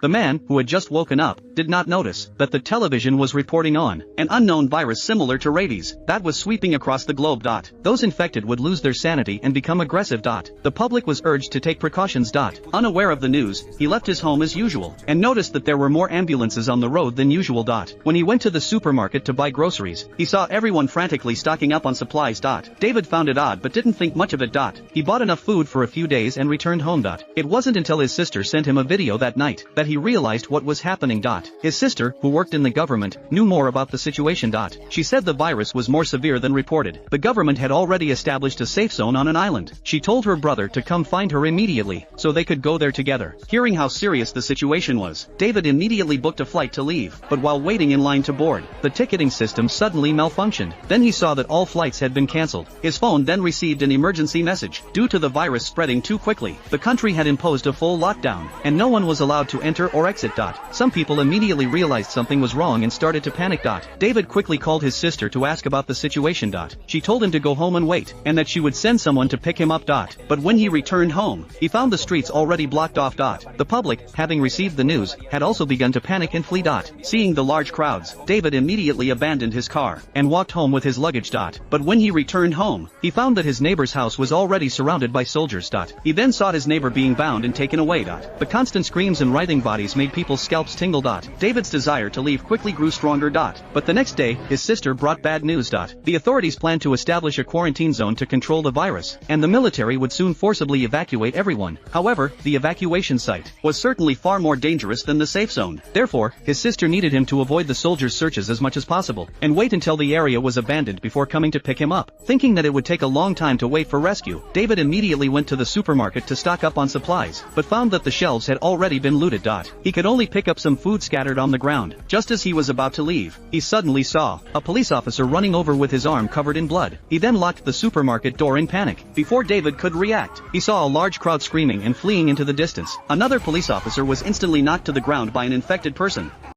The man, who had just woken up, did not notice that the television was reporting on an unknown virus similar to rabies that was sweeping across the globe. Those infected would lose their sanity and become aggressive. The public was urged to take precautions. Unaware of the news, he left his home as usual and noticed that there were more ambulances on the road than usual. When he went to the supermarket to buy groceries, he saw everyone frantically stocking up on supplies. David found it odd but didn't think much of it. He bought enough food for a few days and returned home. It wasn't until his sister sent him a video that night that he realized what was happening. His sister, who worked in the government, knew more about the situation. She said the virus was more severe than reported. The government had already established a safe zone on an island. She told her brother to come find her immediately, so they could go there together. Hearing how serious the situation was, David immediately booked a flight to leave, but while waiting in line to board, the ticketing system suddenly malfunctioned. Then he saw that all flights had been cancelled. His phone then received an emergency message. Due to the virus spreading too quickly, the country had imposed a full lockdown, and no one was allowed to enter or exit. Some people immediately realized something was wrong and started to panic. David quickly called his sister to ask about the situation. She told him to go home and wait, and that she would send someone to pick him up. But when he returned home, he found the streets already blocked off. The public, having received the news, had also begun to panic and flee. Seeing the large crowds, David immediately abandoned his car and walked home with his luggage. But when he returned home, he found that his neighbor's house was already surrounded by soldiers. He then saw his neighbor being bound and taken away. The constant screams and writhing bodies made people's scalps tingle. David's desire to leave quickly grew stronger. But the next day, his sister brought bad news. The authorities planned to establish a quarantine zone to control the virus, and the military would soon forcibly evacuate everyone. However, the evacuation site was certainly far more dangerous than the safe zone. Therefore, his sister needed him to avoid the soldiers' searches as much as possible, and wait until the area was abandoned before coming to pick him up. Thinking that it would take a long time to wait for rescue, David immediately went to the supermarket to stock up on supplies, but found that the shelves had already been looted. He could only pick up some food scattered on the ground. Just as he was about to leave, he suddenly saw a police officer running over with his arm covered in blood. He then locked the supermarket door in panic. Before David could react, he saw a large crowd screaming and fleeing into the distance. Another police officer was instantly knocked to the ground by an infected person.